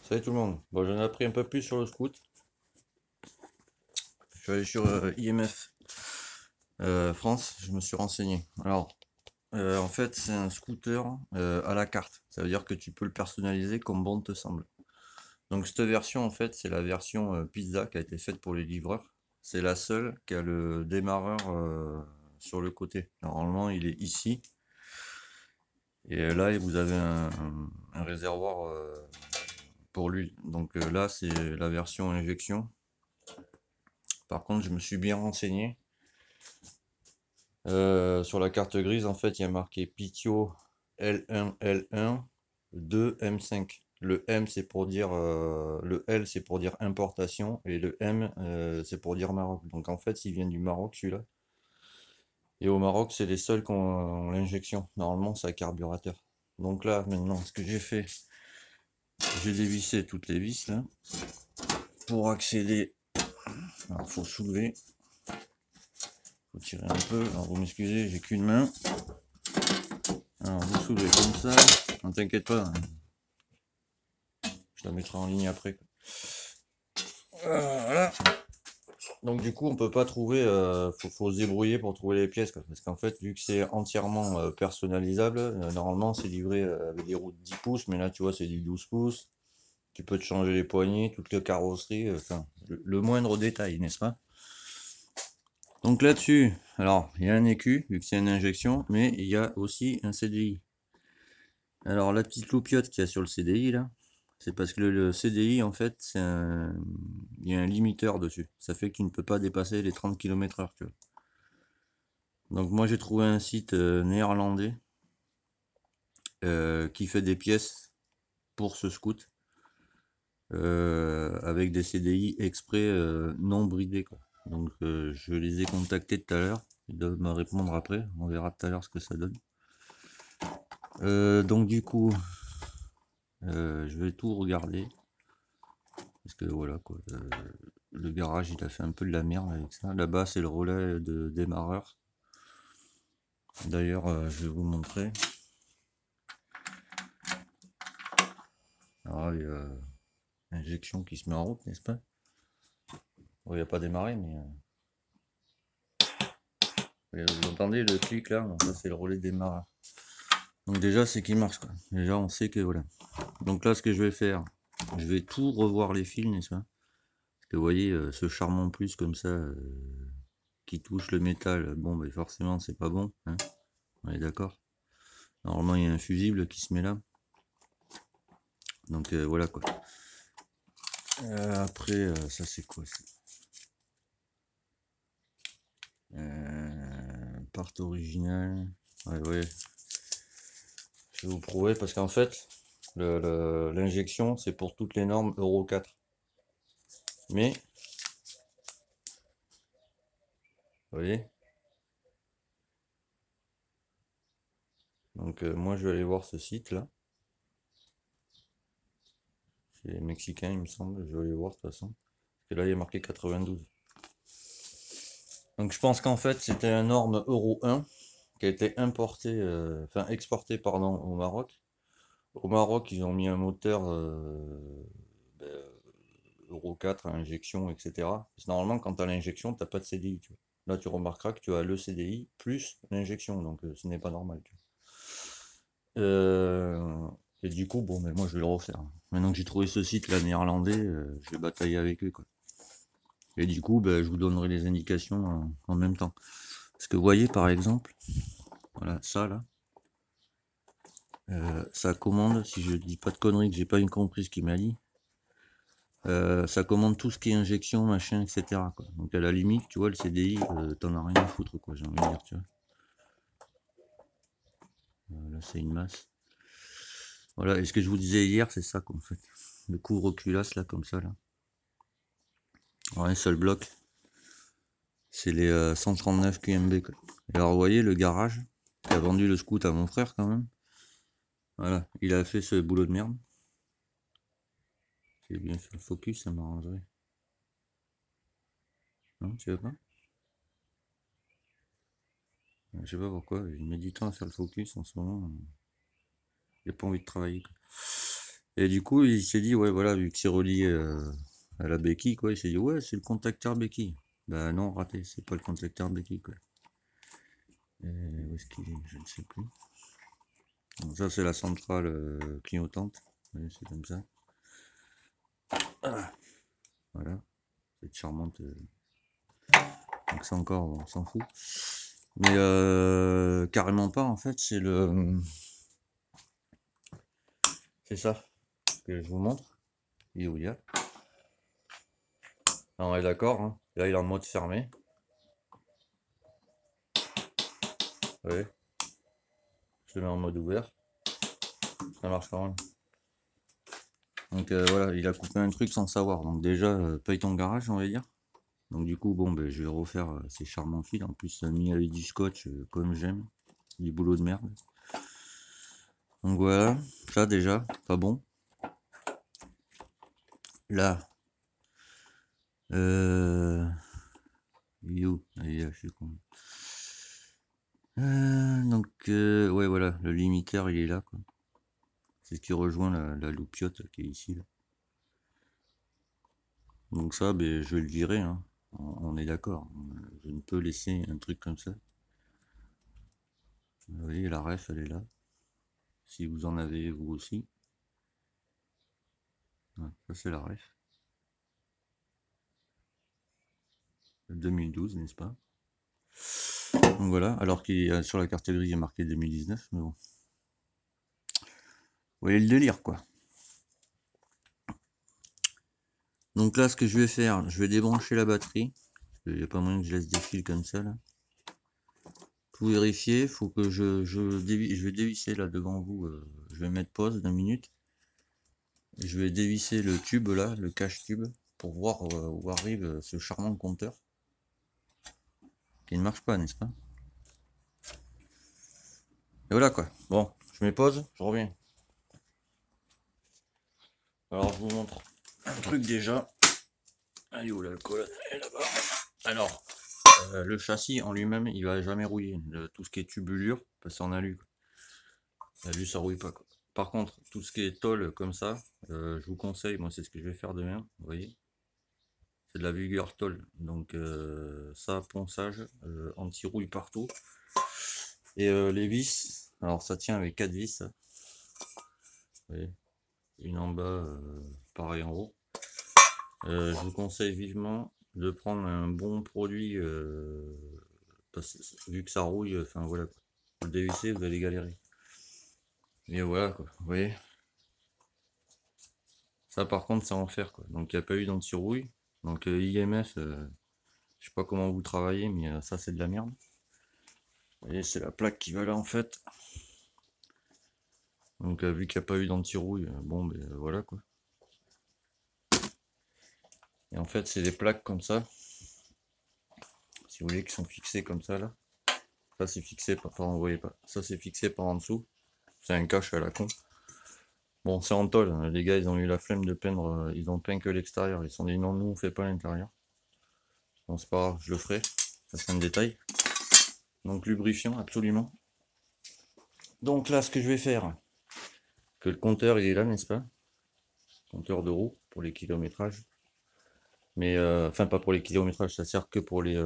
Salut tout le monde. Bon, j'en ai appris un peu plus sur le scoot. Je suis allé sur IMF France, je me suis renseigné. Alors, en fait, c'est un scooter à la carte. Ça veut dire que tu peux le personnaliser comme bon te semble. Donc, cette version, en fait, c'est la version pizza qui a été faite pour les livreurs. C'est la seule qui a le démarreur sur le côté. Normalement, il est ici. Et là, vous avez un réservoir pour l'huile. Donc là, c'est la version injection. Par contre, je me suis bien renseigné. Sur la carte grise, en fait, il y a marqué Pitio L1, L1, 2, M5. Le M, c'est pour dire, le L, c'est pour dire importation, et le M, c'est pour dire Maroc. Donc en fait, il vient du Maroc, celui-là. Et au Maroc, c'est les seuls qui ont l'injection. Normalement, c'est à carburateur. Donc là, maintenant, ce que j'ai fait, j'ai dévissé toutes les vis, là, pour accéder. Alors, faut soulever, faut tirer un peu. Alors, vous m'excusez, j'ai qu'une main. Alors, vous soulevez comme ça. Ne t'inquiète pas, hein. Je la mettrai en ligne après. Voilà. Donc du coup, on peut pas trouver, faut se débrouiller pour trouver les pièces, quoi. Parce qu'en fait, vu que c'est entièrement personnalisable, normalement c'est livré avec des roues de 10 pouces, mais là tu vois c'est du 12 pouces. Tu peux te changer les poignées, toute la carrosserie, enfin le moindre détail, n'est-ce pas? Donc là-dessus, alors il y a un écu, vu que c'est une injection, mais il y a aussi un CDI. Alors la petite loupiote qu'il y a sur le CDI là, c'est parce que le CDI en fait, il y a un limiteur dessus. Ça fait que tu ne peux pas dépasser les 30 km/h, tu vois. Donc moi j'ai trouvé un site néerlandais qui fait des pièces pour ce scoot avec des CDI exprès non bridés, quoi. Donc je les ai contactés tout à l'heure. Ils doivent me répondre après. On verra tout à l'heure ce que ça donne. Donc du coup, je vais tout regarder. Parce que voilà quoi. Le garage il a fait un peu de la merde avec ça. Là-bas c'est le relais de démarreur. D'ailleurs je vais vous montrer. Alors il y a l'injection qui se met en route, n'est-ce pas? Bon, il n'y a pas démarré, mais vous entendez le clic là? Donc ça c'est le relais de démarreur. Donc déjà c'est qui marche quoi. Déjà on sait que voilà. Donc là ce que je vais faire, je vais tout revoir les fils, n'est-ce pas? Parce que vous voyez ce charmant plus comme ça qui touche le métal, bon ben forcément c'est pas bon, hein, on est d'accord. Normalement il y a un fusible qui se met là. Donc voilà quoi. Après ça c'est quoi ça? Part originale. Ouais ouais. Je vais vous prouver parce qu'en fait l'injection c'est pour toutes les normes Euro 4. Mais vous voyez, donc moi je vais aller voir ce site là. C'est mexicain il me semble, je vais aller voir de toute façon. Parce que là il est marqué 92. Donc je pense qu'en fait c'était un norme Euro 1 qui a été importé, enfin exporté pardon au Maroc. Au Maroc ils ont mis un moteur ben, Euro 4 à injection, etc. Parce que normalement quand tu as l'injection t'as pas de CDI. Tu vois. Là tu remarqueras que tu as le CDI plus l'injection, donc ce n'est pas normal. Tu vois. Et du coup, bon, mais moi je vais le refaire. Maintenant que j'ai trouvé ce site là néerlandais, je vais batailler avec eux, quoi. Et du coup, ben, je vous donnerai les indications en même temps. Parce que vous voyez par exemple, voilà, ça là, ça commande, si je dis pas de conneries que j'ai pas une compris ce qu'il m'a dit, ça commande tout ce qui est injection, machin, etc. quoi. Donc à la limite, tu vois, le CDI, t'en as rien à foutre, quoi, j'ai envie de dire, tu vois. Là, c'est une masse. Voilà, et ce que je vous disais hier, c'est ça qu'en fait. Le couvre-culasse, là, comme ça, là. Ouais, un seul bloc. C'est les 139 QMB, quoi. Et alors, vous voyez, le garage, qui a vendu le scoot à mon frère, quand même. Voilà, il a fait ce boulot de merde. C'est bien fait le focus, ça m'arrangerait. Non, tu veux pas? Je sais pas pourquoi, il met du temps à faire le focus en ce moment. J'ai pas envie de travailler, quoi. Et du coup, il s'est dit, ouais, voilà, vu que c'est relié à la béquille, quoi, il s'est dit, ouais, c'est le contacteur béquille. Bah non, raté, c'est pas le contacteur béquille, quoi. Où est-ce qu'il est? Je ne sais plus. Donc ça, c'est la centrale clignotante. Ouais, c'est comme ça. Ah, voilà, cette charmante. Donc ça encore, on s'en fout. Mais carrément pas, en fait, c'est le. C'est ça que je vous montre. Il est où il y a. Là, on est d'accord, hein. Là, il est en mode fermé. Ouais. Je le mets en mode ouvert. Ça marche quand même. Donc voilà, il a coupé un truc sans savoir. Donc déjà, paye ton garage, on va dire. Donc du coup, bon, ben, je vais refaire ces charmants fils. En plus, mis avec du scotch, comme j'aime. Du boulot de merde. Donc voilà, ça déjà, pas bon. Là, il est où? Il est là, je suis con. Donc, ouais, voilà, le limiteur, il est là, quoi. C'est ce qui rejoint la loupiote qui est ici, là. Donc ça, ben, je vais le virer, hein. On est d'accord. Je ne peux laisser un truc comme ça. Vous voyez, la ref, elle est là. Si vous en avez, vous aussi. Ouais, ça, c'est la ref. 2012, n'est-ce pas? Donc voilà, alors qu'il y a sur la carte grise, il est marqué 2019, mais bon. Vous voyez le délire, quoi. Donc là, ce que je vais faire, je vais débrancher la batterie. Il n'y a pas moyen que je laisse des fils comme ça, là. Pour vérifier, faut que je vais dévisser là devant vous. Je vais mettre pause d'1 minute. Et je vais dévisser le tube là, le cache tube, pour voir où arrive ce charmant compteur. Qui ne marche pas, n'est-ce pas? Et voilà quoi. Bon, je mets pause, je reviens. Alors je vous montre un truc déjà. Allez où l'alcool? Là-bas. Alors, le châssis en lui-même, il va jamais rouiller. Tout ce qui est tubulure, parce en alu. L'alu ça rouille pas quoi. Par contre, tout ce qui est tôle comme ça, je vous conseille, moi c'est ce que je vais faire demain, vous voyez. C'est de la Vigueur tôle. Donc ça, ponçage, anti-rouille partout. Et les vis, alors ça tient avec 4 vis. Vous voyez, une en bas, pareil en haut. Je vous conseille vivement de prendre un bon produit, parce que, vu que ça rouille, enfin voilà, pour le dévisser, vous allez galérer. Et voilà quoi, vous voyez. Ça par contre c'est en fer quoi, donc il n'y a pas eu d'anti-rouille. Donc IMF, je sais pas comment vous travaillez, mais ça c'est de la merde. Vous voyez, c'est la plaque qui va là en fait. Donc vu qu'il n'y a pas eu d'anti-rouille, bon ben voilà quoi. Et en fait c'est des plaques comme ça, si vous voulez, qui sont fixées comme ça là. Ça c'est fixé par, vous voyez pas, ça c'est fixé par en dessous. C'est un cache à la con. Bon c'est en tôle, hein. Les gars ils ont eu la flemme de peindre, ils ont peint que l'extérieur, ils se sont dit non, nous on fait pas l'intérieur. Bon c'est pas grave, je le ferai, ça c'est un détail. Donc lubrifiant absolument. Donc là ce que je vais faire, que le compteur il est là n'est-ce pas, compteur de roues pour les kilométrages, mais enfin pas pour les kilométrages, ça sert que pour les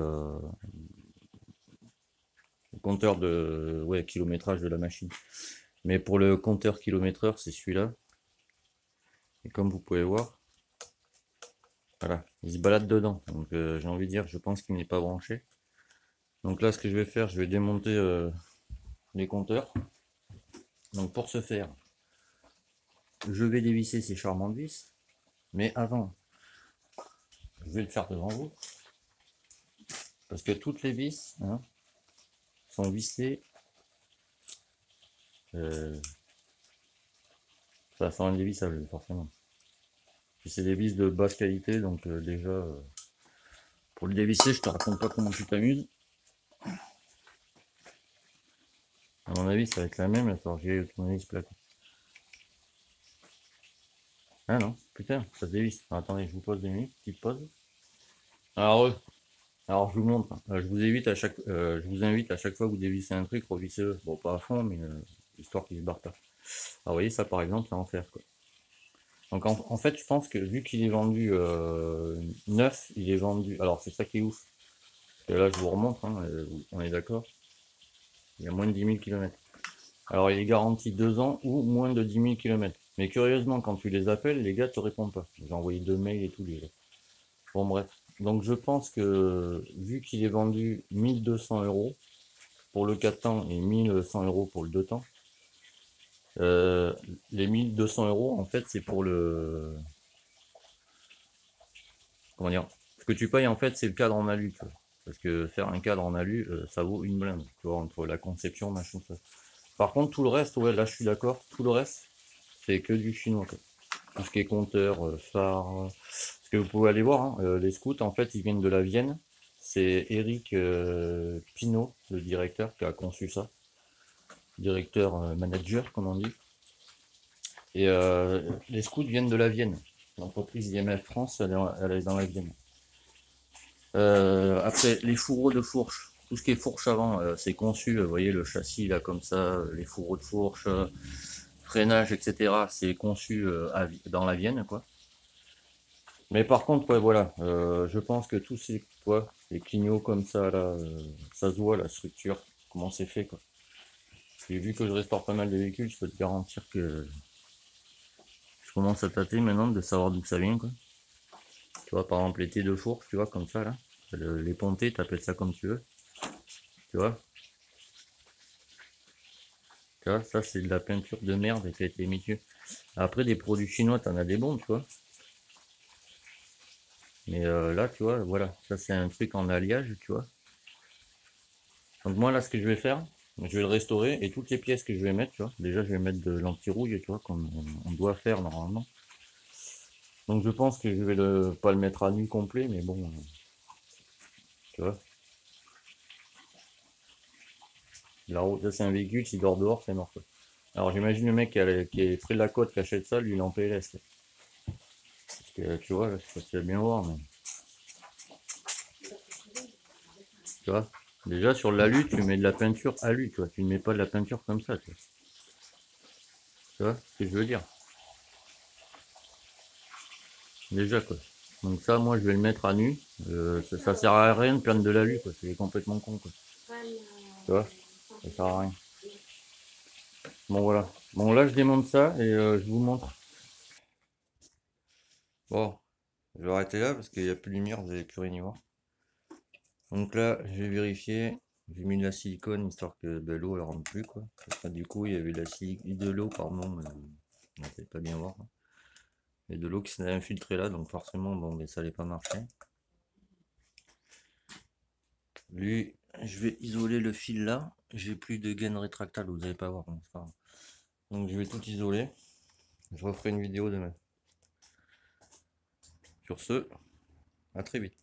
compteurs de kilométrage de la machine, mais pour le compteur kilomètre-heure c'est celui-là. Et comme vous pouvez voir, voilà, il se balade dedans, donc j'ai envie de dire, je pense qu'il n'est pas branché. Donc là ce que je vais faire, je vais démonter les compteurs. Donc pour ce faire, je vais dévisser ces charmantes vis, mais avant je vais le faire devant vous, parce que toutes les vis hein, sont vissées, ça sent indévissable forcément. Puis c'est des vis de basse qualité, donc déjà pour le dévisser, je te raconte pas comment tu t'amuses. À mon avis, ça va être la même, il va falloir que j'ai tourné ce plateau. Ah non, putain, ça se dévisse. Alors, attendez, je vous pose 2 minutes, petite pause. Alors je vous montre, je vous invite à chaque fois que vous dévissez un truc, revissez-le. Bon, pas à fond, mais histoire qu'il se barre pas. Alors vous voyez, ça par exemple, c'est en fer quoi. Donc en fait, je pense que vu qu'il est vendu neuf, il est vendu. Alors c'est ça qui est ouf. Et là, je vous remontre, hein, on est d'accord. Il y a moins de 10 000 km. Alors il est garanti 2 ans ou moins de 10 000 km. Mais curieusement, quand tu les appelles, les gars te répondent pas. J'ai envoyé 2 mails et tout. Bon bref. Donc je pense que vu qu'il est vendu 1 200 € pour le 4 temps et 1 100 € pour le 2 temps, les 1 200 € en fait c'est pour le... Comment dire? Ce que tu payes en fait c'est le cadre en alu, tu vois. Parce que faire un cadre en alu, ça vaut une blinde, tu vois, entre la conception, machin, ça. Par contre, tout le reste, ouais, là je suis d'accord, tout le reste, c'est que du chinois, quoi. Tout ce qui est compteur, phare. Ce que vous pouvez aller voir, hein, les scouts, en fait, ils viennent de la Vienne. C'est Eric Pinault, le directeur, qui a conçu ça. Directeur manager, comme on dit. Et les scouts viennent de la Vienne. L'entreprise IMF France, elle est dans la Vienne. Après, les fourreaux de fourche. Tout ce qui est fourche avant, c'est conçu, vous voyez le châssis là comme ça, les fourreaux de fourche, freinage, etc. C'est conçu dans la Vienne, quoi. Mais par contre, ouais, voilà, je pense que tous ces, quoi, les clignots comme ça, là, ça se voit la structure, comment c'est fait, quoi. Et vu que je restaure pas mal de véhicules, je peux te garantir que je commence à tâter maintenant de savoir d'où ça vient, quoi. Tu vois, par exemple, les T de fourche, tu vois, comme ça, là, les pontés, t'appelles ça comme tu veux, tu vois. Tu vois, ça c'est de la peinture de merde qui a été mise dessus. Après, des produits chinois, t'en as des bons, tu vois. Mais là, tu vois, voilà, ça c'est un truc en alliage, tu vois. Donc moi là ce que je vais faire, je vais le restaurer et toutes les pièces que je vais mettre, tu vois, déjà je vais mettre de l'anti-rouille, tu vois, comme on doit faire normalement. Donc je pense que je vais pas le mettre à nu complet, mais bon, tu vois. La route, là c'est un véhicule, s'il dort dehors, c'est mort, quoi. Alors j'imagine le mec qui est près de la côte qui achète ça, lui il est en PLS. Là. Parce que tu vois, je sais pas si tu vas bien voir, mais tu vois. Déjà sur l'alu, tu mets de la peinture alu, tu vois, tu ne mets pas de la peinture comme ça, tu vois ce que je veux dire. Déjà quoi. Donc ça, moi, je vais le mettre à nu. Ça sert à rien de plaindre de l'alu, quoi. C'est complètement con, quoi. Tu vois, ça sert à rien. Bon, voilà. Bon, là, je démonte ça et je vous montre. Bon, je vais arrêter là parce qu'il n'y a plus de lumière, vous n'allez plus rien y voir. Donc là, je vais vérifier. J'ai mis de la silicone histoire que de l'eau, elle rentre plus, quoi. Parce que, du coup, il y avait de l'eau, pardon. Mais, on ne pas bien voir. Hein. Et de l'eau qui s'est infiltrée là, donc forcément, bon, mais ça n'allait pas marcher. Lui, je vais isoler le fil là. J'ai plus de gaine rétractable, vous n'allez pas voir. Donc je vais tout isoler. Je referai une vidéo demain. Sur ce, à très vite.